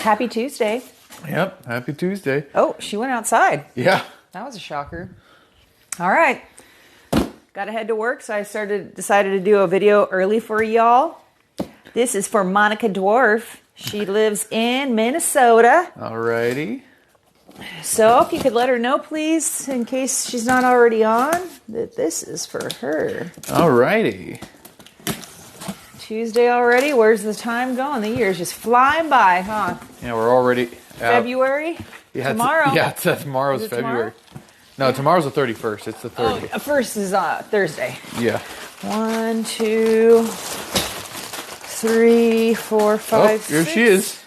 Happy Tuesday. Yep, happy Tuesday. Oh, she went outside. Yeah. That was a shocker. All right. Got to head to work, so I decided to do a video early for y'all. This is for Monica Dwarf. She lives in Minnesota. Alrighty. So if you could let her know, please, in case she's not already on, that this is for her. Alrighty. Tuesday already? Where's the time going? The year's just flying by, huh? Yeah, we're already... February? Yeah, tomorrow? Tomorrow's February. Tomorrow? No, tomorrow's the 31st. It's the 30th. Oh, first is Thursday. Yeah. 1, 2, 3, 4, 5, here 6, she is.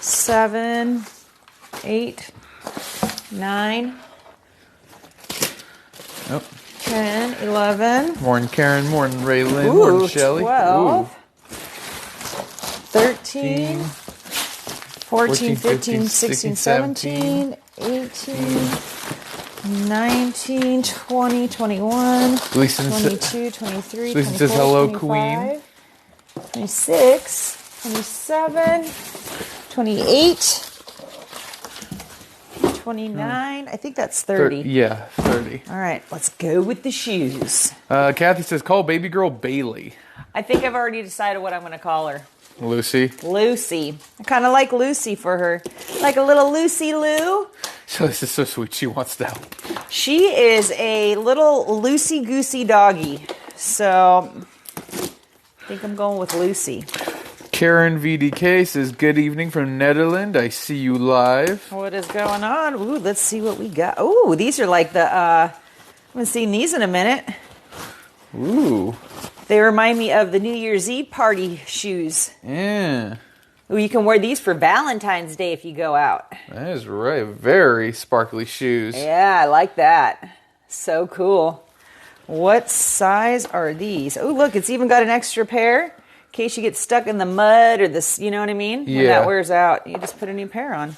7, 8, 9, Oh. 10, 11. Morning, Karen. Morning, Raylan. Morning, Shelly. 12. Ooh. 13. 14, 15, 16, 17, 18, 19, 20, 21, Gleason 22, 23, Gleason 24, says hello, 25, 26, 27, 28, 29. I think that's 30. Yeah, 30. All right, let's go with the shoes. Kathy says, call baby girl Bailey. I think I've already decided what I'm going to call her. Lucy. Lucy. I kind of like Lucy for her. Like a little Lucy Lou. So this is so sweet. She wants to help. She is a little loosey-goosey doggy. So I think I'm going with Lucy. Karen VDK says, good evening from Netherlands. I see you live. What is going on? Ooh, let's see what we got. Ooh, these are like the, I haven't seen these in a minute. Ooh. They remind me of the New Year's Eve party shoes. Yeah. Ooh, you can wear these for Valentine's Day if you go out. That is right. Very sparkly shoes. Yeah, I like that. So cool. What size are these? Oh, look, it's even got an extra pair in case you get stuck in the mud or this, you know what I mean? Yeah. When that wears out, you just put a new pair on.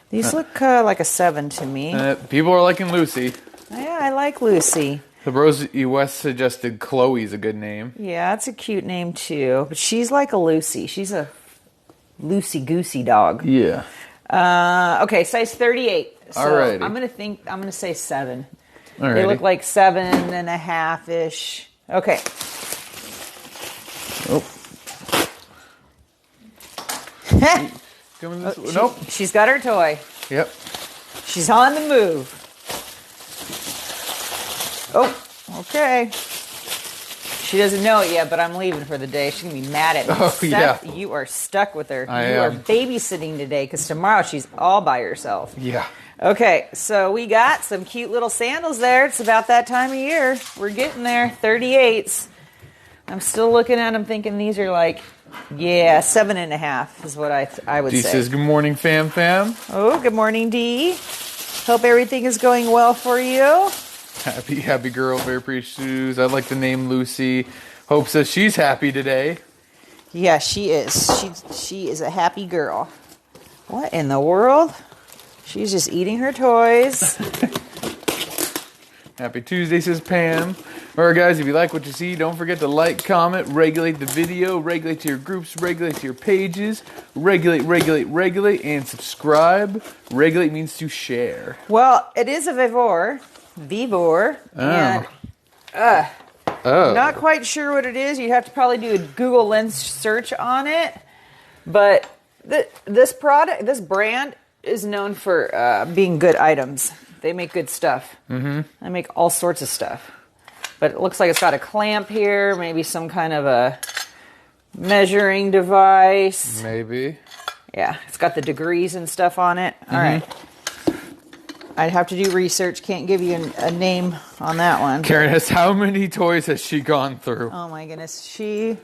These look like a 7 to me. People are liking Lucy. Yeah, I like Lucy. The Rosie West suggested Chloe's a good name. Yeah, it's a cute name too. But she's like a Lucy. She's a loosey-goosey dog. Yeah. Okay, size 38. So Alrighty. I'm gonna say 7. Alrighty. They look like 7.5-ish. Okay. Oh. Coming this way. Nope. She's got her toy. Yep. She's on the move. Oh, okay. She doesn't know it yet, but I'm leaving for the day. She's going to be mad at me. Oh, Seth, yeah. You are stuck with her. I you are am. babysitting today because tomorrow she's all by herself. Yeah. Okay, so we got some cute little sandals there. It's about that time of year. We're getting there. 38s. I'm still looking at them thinking these are like, 7.5 is what I would Dee say. says, good morning, fam. Oh, good morning, Dee. Hope everything is going well for you. Happy girl, very pretty shoes. I like the name Lucy. Hope says she's happy today. Yeah, she is. She is a happy girl. What in the world? She's just eating her toys. Happy Tuesday, says Pam. All right, guys, if you like what you see, don't forget to like, comment, regulate the video, regulate to your groups, regulate to your pages, regulate, and subscribe. Regulate means to share. Well, it is a Vivor. And not quite sure what it is. You'd have to probably do a Google Lens search on it. But this brand is known for being good items. They make good stuff. Mm-hmm. They make all sorts of stuff. But it looks like it's got a clamp here, maybe some kind of a measuring device. Maybe. Yeah, it's got the degrees and stuff on it. All right. I'd have to do research. Can't give you a name on that one. Karen has how many toys has she gone through? Oh my goodness. She,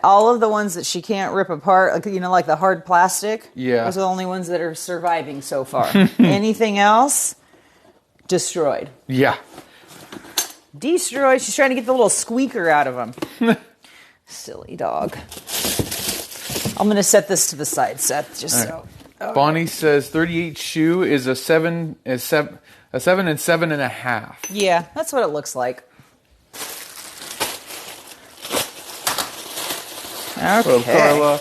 all of the ones that she can't rip apart, like the hard plastic. Yeah. Those are the only ones that are surviving so far. Anything else, destroyed. Yeah. Destroyed. She's trying to get the little squeaker out of them. Silly dog. I'm going to set this to the side, Seth, just so. Okay. Bonnie says 38 shoe is a 7 and 7.5. Yeah, that's what it looks like. Okay. Carla.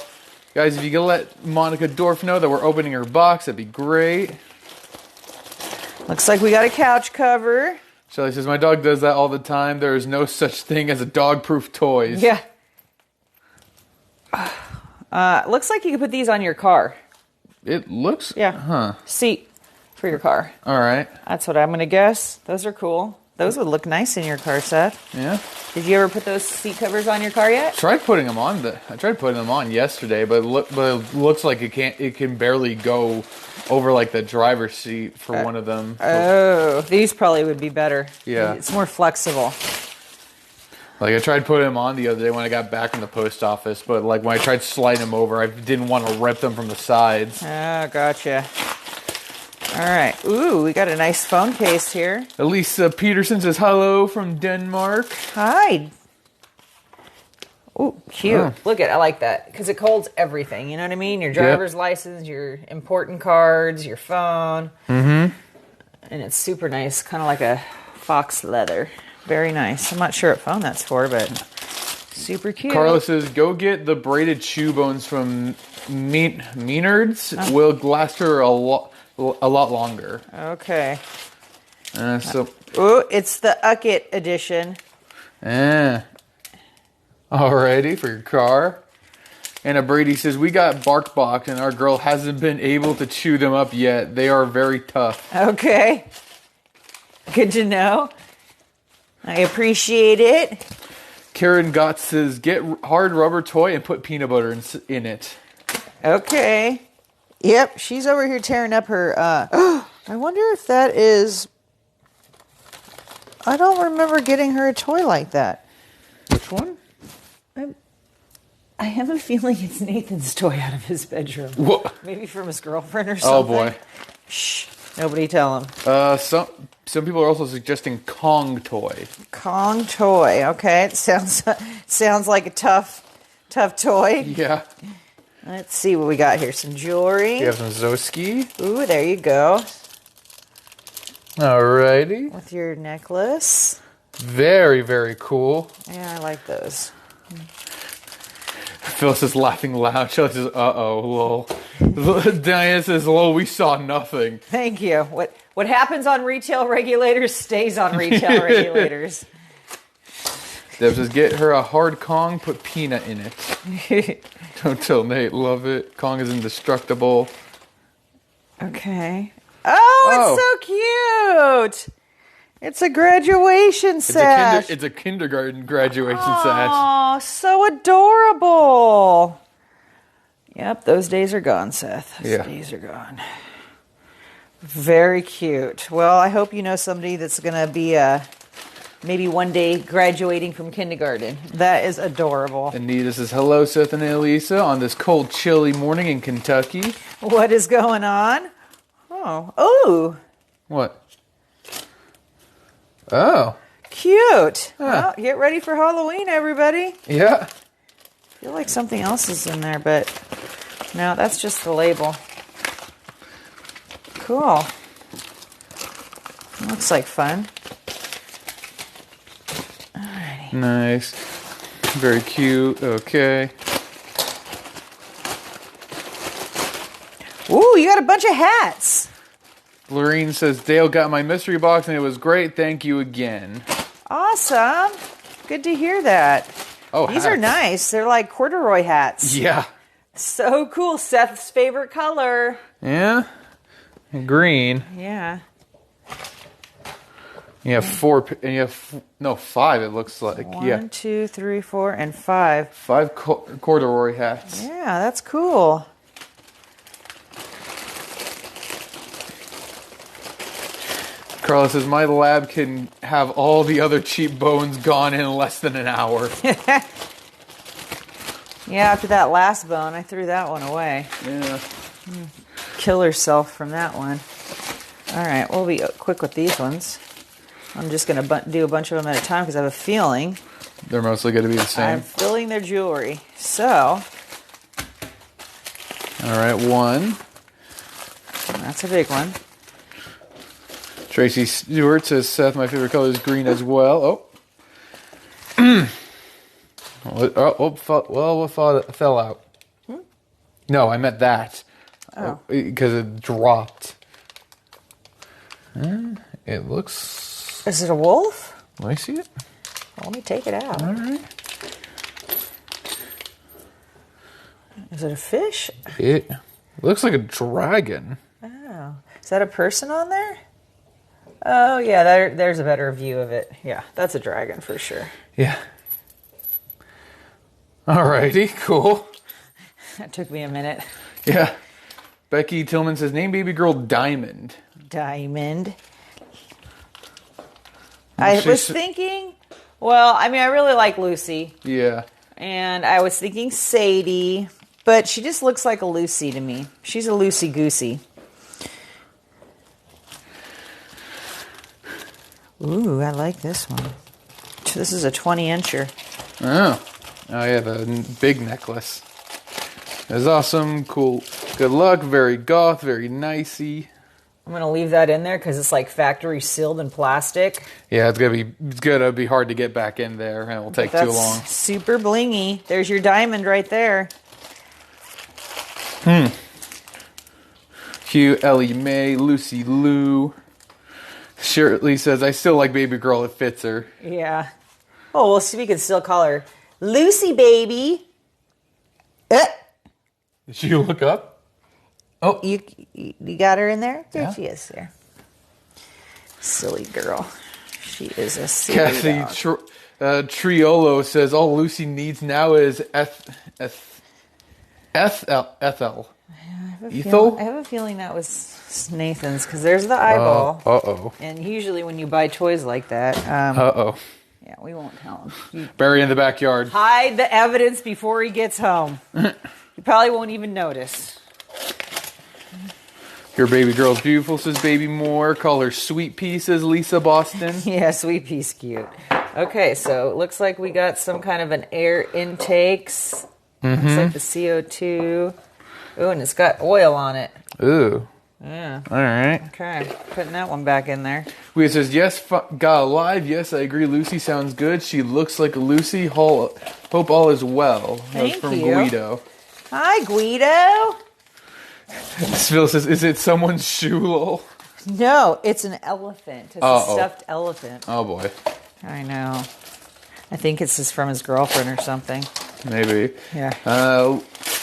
Guys, if you could let Monica Dorf know that we're opening her box, that'd be great. Looks like we got a couch cover. Shelly says, my dog does that all the time. There is no such thing as a dog-proof toys. Yeah. Looks like you can put these on your car. It looks... Yeah. Huh. Seat for your car. All right. That's what I'm going to guess. Those are cool. Those would look nice in your car, Seth. Yeah. Did you ever put those seat covers on your car yet? I tried putting them on yesterday, but it looks like it can barely go over like the driver's seat for one of them. Oh, these probably would be better. Yeah. It's more flexible. Like I tried putting them on the other day when I got back from the post office, but like when I tried sliding them over, I didn't want to rip them from the sides. Oh, gotcha. All right. Ooh, we got a nice phone case here. Elisa Peterson says hello from Denmark. Hi. Ooh, cute. Oh. Look I like that because it holds everything. You know what I mean? Your driver's license, your important cards, your phone. Mm-hmm. And it's super nice, kind of like a fox leather. Very nice. I'm not sure what phone that's for, but super cute. Carla says, go get the braided shoe bones from Meanards. Oh. Will last her a lot longer. Okay. Ooh, it's the Uckett edition. Alrighty, for your car. Anna Brady says, we got Bark Box and our girl hasn't been able to chew them up yet. They are very tough. Okay. Good to know. I appreciate it. Karen Gott says, get hard rubber toy and put peanut butter in it. Okay. Yep, she's over here tearing up her... I wonder if that is... I don't remember getting her a toy like that. Which one? I have a feeling it's Nathan's toy out of his bedroom. What? Maybe from his girlfriend or something. Oh, boy. Shh. Nobody tell him. Some people are also suggesting Kong toy. Kong toy. Okay, it sounds like a tough toy. Yeah. Let's see what we got here. Some jewelry. You have some Zoski. Ooh, there you go. Alrighty. With your necklace. Very, very cool. Yeah, I like those. Phil says, laughing loud. Shelly says, uh-oh, lol. Diana says, lol, we saw nothing. Thank you. What happens on retail regulators stays on retail regulators. Deb says, get her a hard Kong, put peanut in it. Don't tell Nate, love it. Kong is indestructible. Okay. Oh, it's so cute. It's a graduation sash. It's a kindergarten graduation sash. Oh, so adorable. Yep, those days are gone, Seth. Those days are gone. Very cute. Well, I hope you know somebody that's going to be maybe one day graduating from kindergarten. That is adorable. Anita says, hello, Seth and Elisa, on this cold, chilly morning in Kentucky. What is going on? Oh. What? Oh. Cute. Huh. Well, get ready for Halloween, everybody. Yeah. I feel like something else is in there, but no, that's just the label. Cool. Looks like fun. Alrighty. Nice. Very cute. Okay. Ooh, you got a bunch of hats. Lorene says, Dale got my mystery box and it was great. Thank you again. Awesome. Good to hear that. Oh, these are nice. They're like corduroy hats. Yeah. So cool. Seth's favorite color. Yeah. And green. Yeah. You have five, it looks like. One, 2, 3, 4, and 5. 5 corduroy hats. Yeah, that's cool. Carla says, my lab can have all the other cheap bones gone in less than an hour. Yeah, after that last bone, I threw that one away. Yeah. Kill herself from that one. All right, we'll be quick with these ones. I'm just going to do a bunch of them at a time because I have a feeling They're mostly going to be the same. I'm filling their jewelry. So. All right, 1. That's a big one. Tracy Stewart says, Seth, my favorite color is green as well. Oh. What fell out? No, I meant that. Oh. Because it dropped. It looks... Is it a wolf? Let me see it. Well, let me take it out. All right. Is it a fish? It looks like a dragon. Oh. Is that a person on there? Oh, yeah, there's a better view of it. Yeah, that's a dragon for sure. Yeah. Alrighty, cool. That took me a minute. Yeah. Becky Tillman says, name baby girl Diamond. Diamond. I was thinking, well, I mean, I really like Lucy. Yeah. And I was thinking Sadie, but she just looks like a Lucy to me. She's a loosey-goosey. Ooh, I like this one. This is a 20-incher. Oh. Oh, yeah, the big necklace. That's awesome. Cool. Good luck. Very goth. Very nicey. I'm going to leave that in there because it's like factory sealed in plastic. Yeah, it's gonna be hard to get back in there, and it will take too long. Super blingy. There's your diamond right there. Hugh, Ellie Mae, Lucy Lou. Shirley says, I still like baby girl. It fits her. Yeah. Oh, well, we can still call her Lucy, baby. Did she look up? Oh, you got her in there? There Yeah. she is. There. Silly girl. She is a silly Kathy Triolo says, all Lucy needs now is Ethel. Ethel? I have a feeling that was Nathan's because there's the eyeball. Uh-oh. And usually when you buy toys like that, Uh-oh. yeah, we won't tell him. Bury in the backyard. Hide the evidence before he gets home. You probably won't even notice. Your baby girl's beautiful, says Baby Moore. Call her Sweet Pea, says Lisa Boston. Yeah, Sweet Pea's cute. Okay, so it looks like we got some kind of an air intakes. Looks like the CO2. Ooh, and it's got oil on it. Ooh. Yeah. All right. Okay, putting that one back in there. It says, yes, got alive. Yes, I agree. Lucy sounds good. She looks like a Lucy. Hope all is well. That was Thank from you. Guido. Hi, Guido. Phil says, is it someone's shoe, lol? No, it's an elephant. It's a stuffed elephant. Oh, boy. I know. I think it's just from his girlfriend or something. Maybe. Yeah.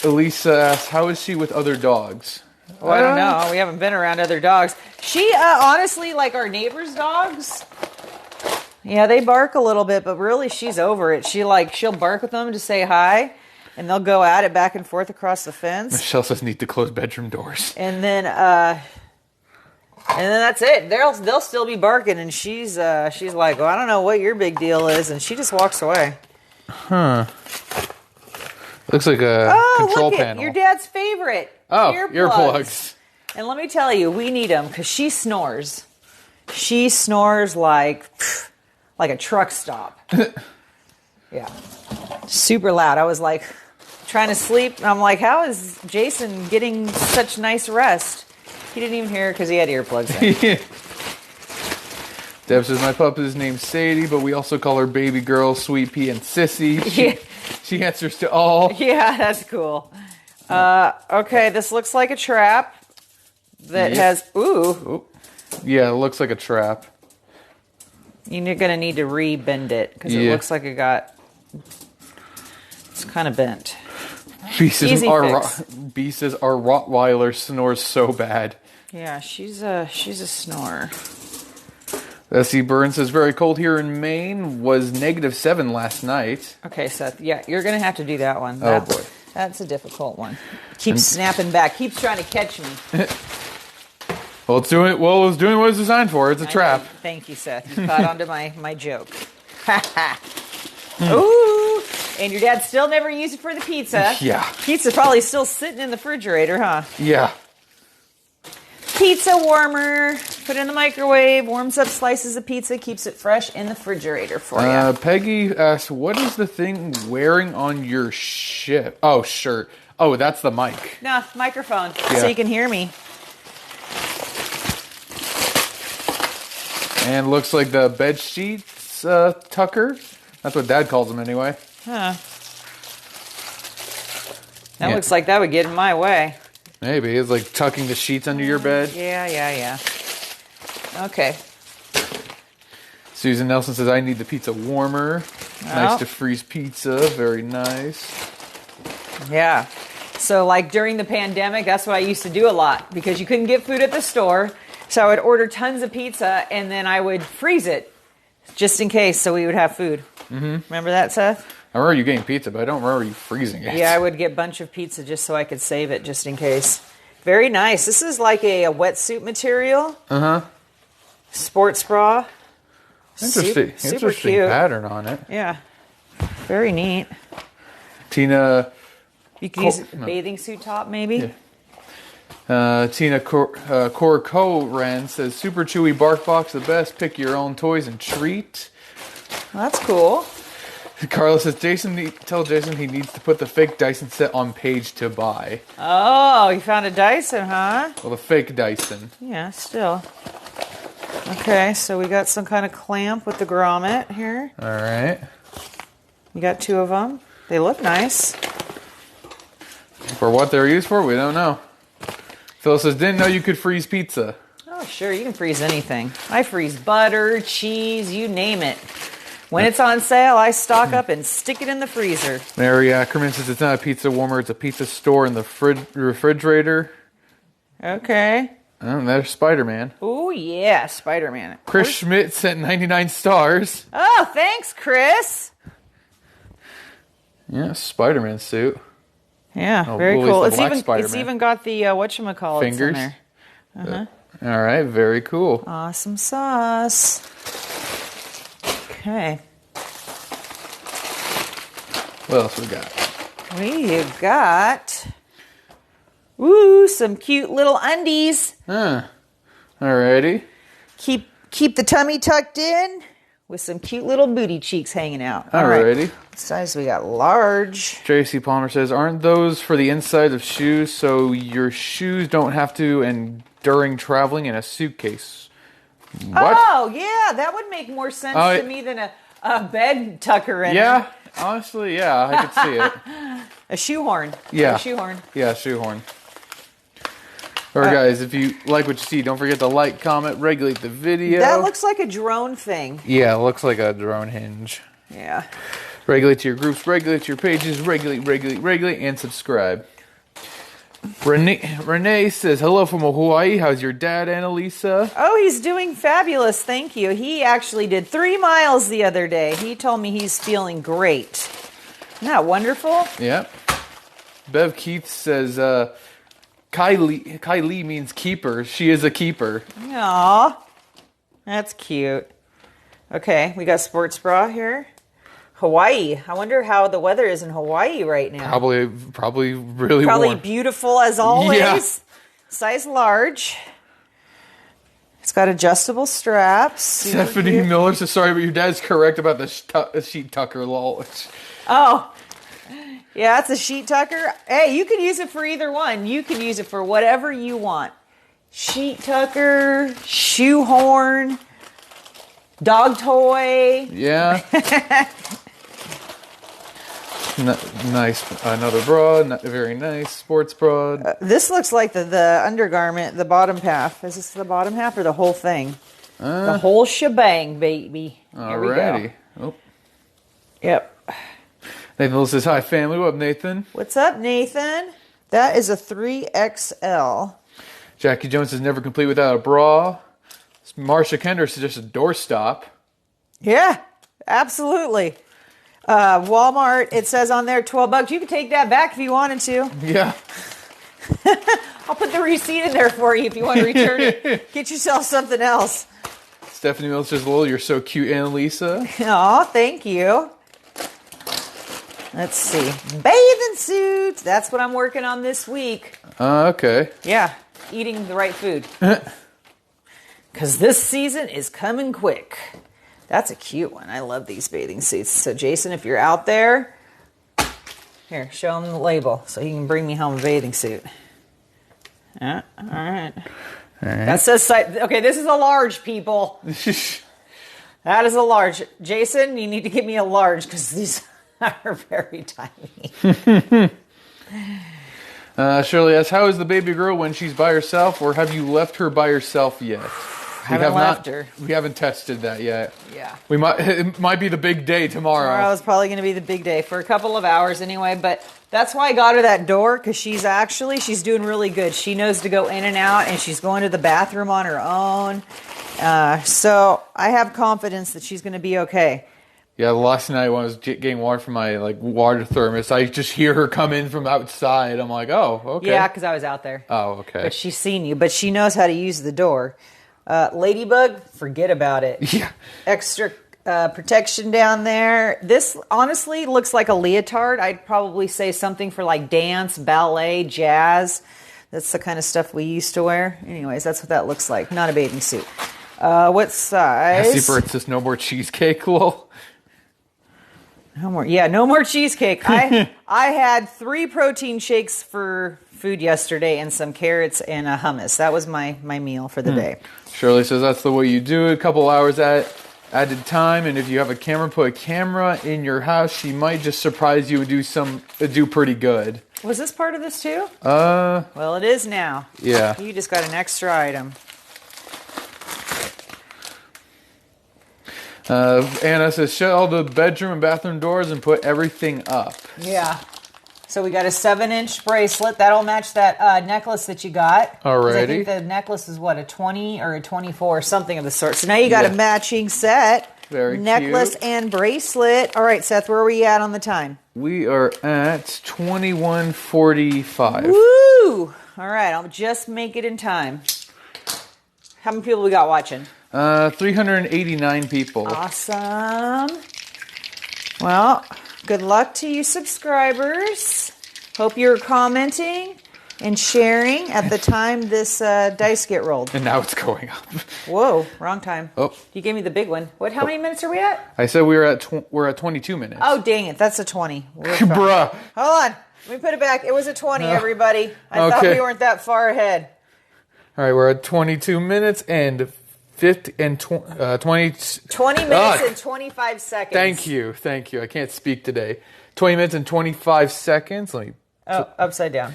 Elisa asks, how is she with other dogs? Well, I don't know. We haven't been around other dogs. She, honestly, like our neighbor's dogs, yeah, they bark a little bit, but really she's over it. She'll bark with them to say hi, and they'll go at it back and forth across the fence. Michelle says, need to close bedroom doors. And then that's it. They'll still be barking, and she's like, well, I don't know what your big deal is, and she just walks away. Huh. Looks like a control panel. Your dad's favorite. Oh, earplugs. And let me tell you, we need them because she snores. She snores like a truck stop. Yeah. Super loud. I was like trying to sleep. And I'm like, how is Jason getting such nice rest? He didn't even hear because he had earplugs in. Deb says, my pup is named Sadie, but we also call her baby girl, Sweet Pea, and Sissy. She answers to all. Yeah, that's cool. Okay, this looks like a trap that has... Ooh. Yeah, it looks like a trap. You're going to need to re-bend it because it looks like it got... It's kind of bent. B says, Easy fix. B says, our Rottweiler snores so bad. Yeah, she's a snorer. S.C. Burns says, very cold here in Maine. Was -7 last night. Okay, Seth. Yeah, you're going to have to do that one. Oh, boy. That's a difficult one. Keeps snapping back. Keeps trying to catch me. Well, it's doing what it was designed for. It's a trap. Thank you, Seth. You caught on to my joke. Ooh! And your dad still never used it for the pizza. Yeah. Pizza probably still sitting in the refrigerator, huh? Yeah. Pizza warmer. Put it in the microwave. Warms up slices of pizza. Keeps it fresh in the refrigerator for you. Peggy asks, what is the thing wearing on your ship? Oh, shirt. Oh, that's the mic. No, microphone. Yeah. So you can hear me. And looks like the bed sheets tucker. That's what Dad calls them anyway. Huh. That looks like that would get in my way. Maybe. It's like tucking the sheets under your bed. Yeah. Okay. Susan Nelson says, I need the pizza warmer. Nice to freeze pizza. Very nice. Yeah. So like during the pandemic, that's what I used to do a lot because you couldn't get food at the store. So I would order tons of pizza and then I would freeze it just in case so we would have food. Mm-hmm. Remember that, Seth? I remember you getting pizza, but I don't remember you freezing it. Yeah, I would get a bunch of pizza just so I could save it just in case. Very nice. This is like a wetsuit material. Uh-huh. Sports bra. Interesting. Super cute Pattern on it. Yeah. Very neat. Tina... You could use a bathing suit top, maybe. Yeah. Tina Corcoran says, super chewy bark box, the best. Pick your own toys and treat. Well, that's cool. Carla says, tell Jason he needs to put the fake Dyson set on page to buy. Oh, you found a Dyson, huh? Well, the fake Dyson. Yeah, still. Okay, so we got some kind of clamp with the grommet here. All right. You got 2 of them. They look nice. For what they're used for, we don't know. Phil says, didn't know you could freeze pizza. Oh, sure, you can freeze anything. I freeze butter, cheese, you name it. When it's on sale, I stock up and stick it in the freezer. Mary Ackerman says, it's not a pizza warmer, it's a pizza store in the refrigerator. Okay. Oh, there's Spider-Man. Oh, yeah, Spider-Man. Chris Schmidt sent 99 stars. Oh, thanks, Chris. Yeah, Spider-Man suit. Yeah, very cool. It's Spider-Man. even got the whatchamacallits fingers in there. All right, very cool. Awesome sauce. Okay. What else we got? We got some cute little undies. Alrighty. Keep the tummy tucked in with some cute little booty cheeks hanging out. Alrighty. Right. What size we got? Large. JC Palmer says, aren't those for the inside of shoes so your shoes don't have to and during traveling in a suitcase? What? Oh, yeah, that would make more sense to me than a bed tucker in. Yeah, honestly, yeah, I could see it. A shoehorn. Yeah. A shoehorn. Yeah, shoehorn. Alright, guys, if you like what you see, don't forget to like, comment, regulate the video. That looks like a drone thing. Yeah, it looks like a drone hinge. Yeah. Regulate to your groups, regulate to your pages, regulate, and subscribe. Renee says, hello from Hawaii. How's your dad, Annalisa? Oh, he's doing fabulous. Thank you. He actually did 3 miles the other day. He told me he's feeling great. Isn't that wonderful? Yep. Bev Keith says, Kylie means keeper. She is a keeper. Aw. That's cute. Okay, we got sports bra here. Hawaii. I wonder how the weather is in Hawaii right now. Probably really Probably warm. beautiful as always. Yeah. Size large. It's got adjustable straps. Stephanie Miller says, sorry, but your dad's correct about the sheet tucker, lol. Oh. Yeah, it's a sheet tucker. Hey, you can use it for either one. You can use it for whatever you want. Sheet tucker, shoehorn, dog toy. Yeah. Nice. Another bra. Very nice. Sports bra. This looks like the undergarment, the bottom half. Is this the bottom half or the whole thing? The whole shebang, baby. Here we go. Oh. Yep. Nathan says, hi, family. What up, Nathan? What's up, Nathan? That is a 3XL. Jackie Jones says, never complete without a bra. Marsha Kender suggests a doorstop. Yeah, absolutely. Walmart, it says on there $12. You can take that back if you wanted to. Yeah. I'll put the receipt in there for you if you want to return it. Get yourself something else. Stephanie Mills says, Lil, you're so cute, Annalisa. Aw, thank you. Let's see. Bathing suits. That's what I'm working on this week. Okay. Yeah, eating the right food. Because this season is coming quick. That's a cute one. I love these bathing suits. So, Jason, if you're out there, here, show him the label so he can bring me home a bathing suit. Yeah, all right. That says, okay, this is a large, people. That is a large. Jason, you need to give me a large because these are very tiny. Shirley asks, how is the baby girl when she's by herself, or have you left her by herself yet? Haven't left her. We haven't tested that yet. Yeah. It might be the big day tomorrow. Tomorrow's probably going to be the big day for a couple of hours anyway, but that's why I got her that door, because she's doing really good. She knows to go in and out, and she's going to the bathroom on her own. So I have confidence that she's going to be okay. Yeah, last night when I was getting water from my water thermos, I just hear her come in from outside. I'm like, oh, okay. Yeah, because I was out there. Oh, okay. But she's seen you, but she knows how to use the door. Ladybug, forget about it. Yeah. Extra protection down there. This honestly looks like a leotard. I'd probably say something for like dance, ballet, jazz. That's the kind of stuff we used to wear. Anyways, that's what that looks like. Not a bathing suit. What size? See for it's no more cheesecake, lol. No more. Yeah, no more cheesecake. I had 3 protein shakes for food yesterday and some carrots and a hummus. That was my meal for the day. Shirley says that's the way you do it. A couple hours added time, and if you have a camera, put a camera in your house. She might just surprise you and do pretty good. Was this part of this too? Well, it is now. Yeah. You just got an extra item. Anna says, shut all the bedroom and bathroom doors and put everything up. Yeah. So we got a 7-inch bracelet. That'll match that necklace that you got. Alrighty. I think the necklace is what, a 20 or a 24 or something of the sort. So now you got a matching set. Very necklace cute. and bracelet. All right, Seth, where are we at on the time? We are at 21:45. Woo! All right, I'll just make it in time. How many people we got watching? 389 people. Awesome. Well, good luck to you subscribers. Hope you're commenting and sharing at the time this dice get rolled. And now it's going up. Whoa, wrong time. Oh. You gave me the big one. How many minutes are we at? I said we're at 22 minutes. Oh, dang it. That's a 20. Bruh. Hold on. Let me put it back. It was a 20, everybody. I thought we weren't that far ahead. All right, we're at 22 minutes and 20 minutes and 25 seconds. Thank you. I can't speak today. 20 minutes and 25 seconds. Upside down.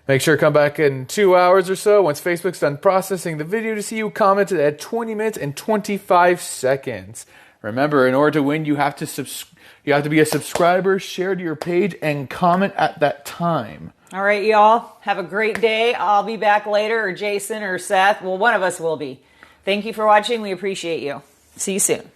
Make sure to come back in 2 hours or so once Facebook's done processing the video to see you commented at 20 minutes and 25 seconds. Remember, in order to win, you have to be a subscriber, share to your page, and comment at that time. All right, y'all. Have a great day. I'll be back later, or Jason or Seth. Well, one of us will be. Thank you for watching. We appreciate you. See you soon.